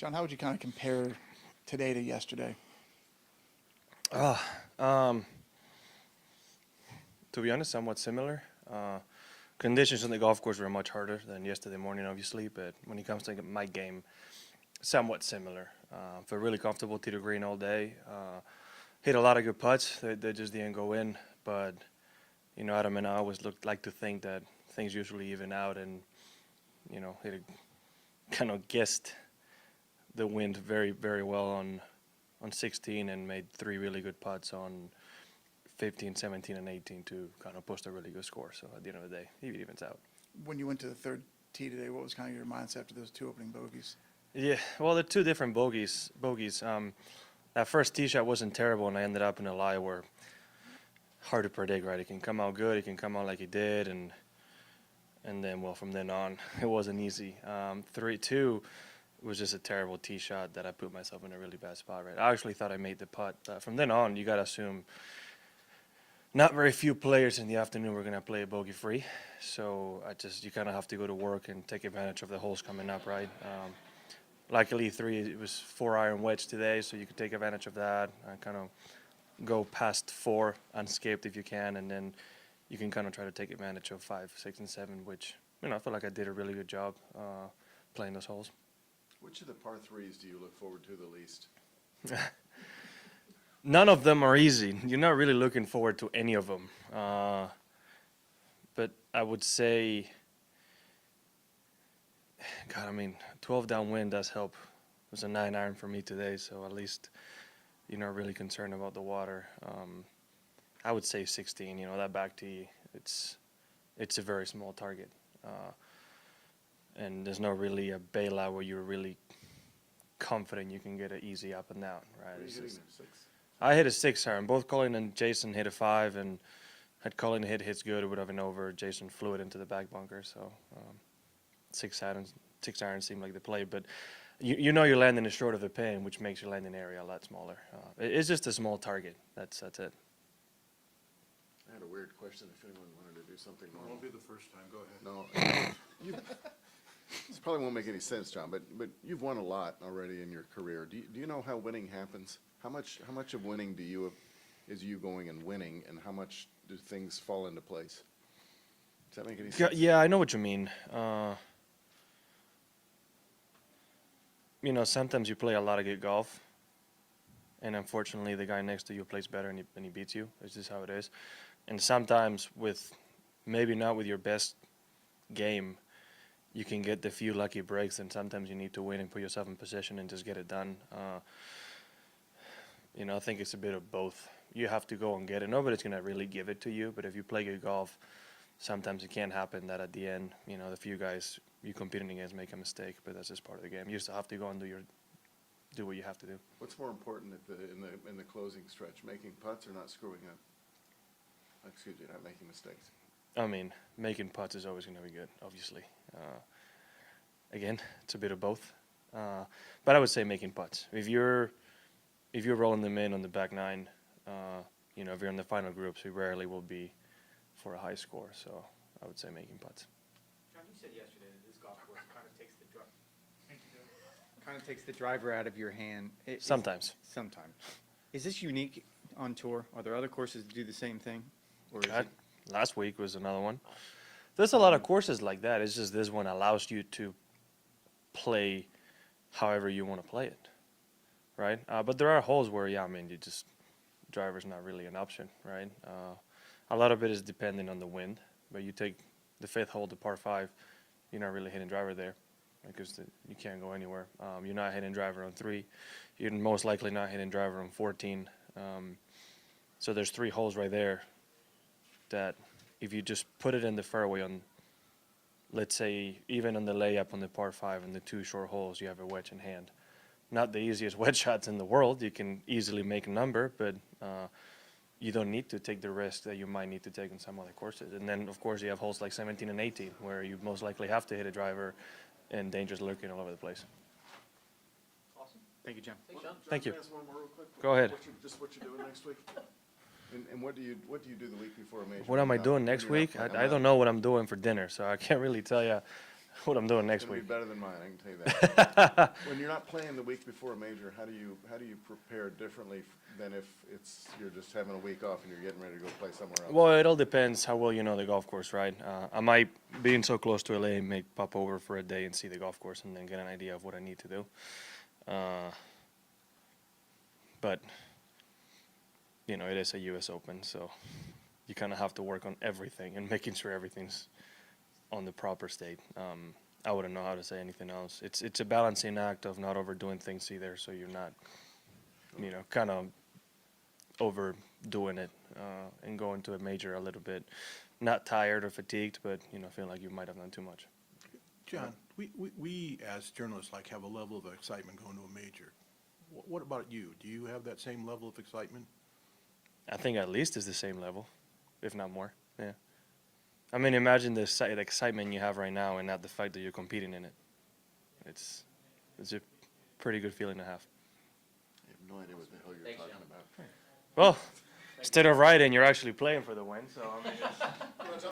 John, how would you kind of compare today to yesterday? To be honest, somewhat similar. Conditions on the golf course were much harder than yesterday morning, obviously, but when it comes to my game, somewhat similar. Feel really comfortable to the green all day. Hit a lot of good putts. They just didn't go in, but Adam and I always like to think that things usually even out, and hit a, kind of guessed the wind very, very well on 16 and made 3 really good putts on 15, 17, and 18 to kind of post a really good score. So at the end of the day, it evens out. When you went to the third tee today, what was kind of your mindset after those 2 opening bogeys? Yeah, well, the 2 different bogeys. That first tee shot wasn't terrible, and I ended up in a lie where hard to predict, right? It can come out good, it can come out like it did, and then, well, from then on, it wasn't easy. 3-2 was just a terrible tee shot that I put myself in a really bad spot, right? I actually thought I made the putt, but from then on, you got to assume not very few players in the afternoon were going to play a bogey free. So you kind of have to go to work and take advantage of the holes coming up, right? Luckily, it was 4-iron wedge today, so you could take advantage of that and kind of go past 4 unscaped if you can, and then you can kind of try to take advantage of 5, 6, and 7, which, I feel like I did a really good job playing those holes. Which of the par threes do you look forward to the least? None of them are easy. You're not really looking forward to any of them. But I would say, 12 downwind does help. It was a 9-iron for me today, so at least you're not really concerned about the water. I would say 16, that back tee, it's a very small target. And there's not really a bailout where you're really confident you can get it easy up and down, right? What are you hitting there, 6? I hit a 6-iron. Both Colin and Jason hit a 5, and had Colin hits good, it would have been over. Jason flew it into the back bunker, so 6-iron seemed like the play. But you're landing is short of the pin, which makes your landing area a lot smaller. It's just a small target. That's it. I had a weird question if anyone wanted to do something It normal. won't be the first time, go ahead. No, this probably won't make any sense, John, but you've won a lot already in your career. Do you know how winning happens? How much of winning is you going and winning, and how much do things fall into place? Does that make any sense? Yeah, I know what you mean. Sometimes you play a lot of good golf, and unfortunately the guy next to you plays better and he beats you. It's just how it is. And sometimes maybe not with your best game, you can get the few lucky breaks, and sometimes you need to win and put yourself in position and just get it done. I think it's a bit of both. You have to go and get it. Nobody's going to really give it to you, but if you play good golf, sometimes it can happen that at the end, the few guys you're competing against make a mistake, but that's just part of the game. You just have to go and do what you have to do. What's more important in the closing stretch, making putts or not screwing up? Excuse me, not making mistakes. Making putts is always going to be good, obviously. Again, it's a bit of both. But I would say making putts. If you're rolling them in on the back 9, if you're in the final groups, we rarely will be for a high score. So I would say making putts. John, you said yesterday that this golf course kind of takes the driver out of your hand. Sometimes. Sometimes. Is this unique on tour? Are there other courses that do the same thing? Or is Last week was another one. There's a lot of courses like that. It's just this one allows you to play however you want to play it, right? But there are holes where, driver's not really an option, right? A lot of it is depending on the wind, but you take the 5th hole to par 5, you're not really hitting driver there because you can't go anywhere. You're not hitting driver on 3. You're most likely not hitting driver on 14. So there's 3 holes right there that if you just put it in the fairway on, let's say, even on the layup on the par 5 and the 2 short holes, you have a wedge in hand. Not the easiest wedge shots in the world. You can easily make a number, but you don't need to take the risk that you might need to take on some other courses. And then, of course, you have holes like 17 and 18, where you most likely have to hit a driver and dangers lurking all over the place. awesome? Thank you, John. Thank you. Can I ask one more real quick? Go ahead. What you're doing next week? And what do you do the week before a major? What am I doing When next you're not week? playing? I don't know what I'm doing for dinner, so I can't really tell you. what I'm doing It's next gonna be week. better than mine, I can tell you that. When you're not playing the week before a major, how do you prepare differently than if you're just having a week off and you're getting ready to go play somewhere else? Well, it all depends how well you know the golf course, right? I might, being so close to LA, may pop over for a day and see the golf course and then get an idea of what I need to do. But, you know, it is a U.S. Open, so you kind of have to work on everything and making sure everything's on the proper state. I wouldn't know how to say anything else. It's a balancing act of not overdoing things either, so you're not, you know, kind of overdoing it and going to a major a little bit, not tired or fatigued, but, you know, feeling like you might have done too much. John, we as journalists like have a level of excitement going to a major. What about you? Do you have that same level of excitement? I think at least it's the same level, if not more. Yeah. I mean, imagine the excitement you have right now, and not the fact that you're competing in it. It's a pretty good feeling to have. I have no idea what the hell you're talking about. Well, instead of riding, you're actually playing for the win. So I mean,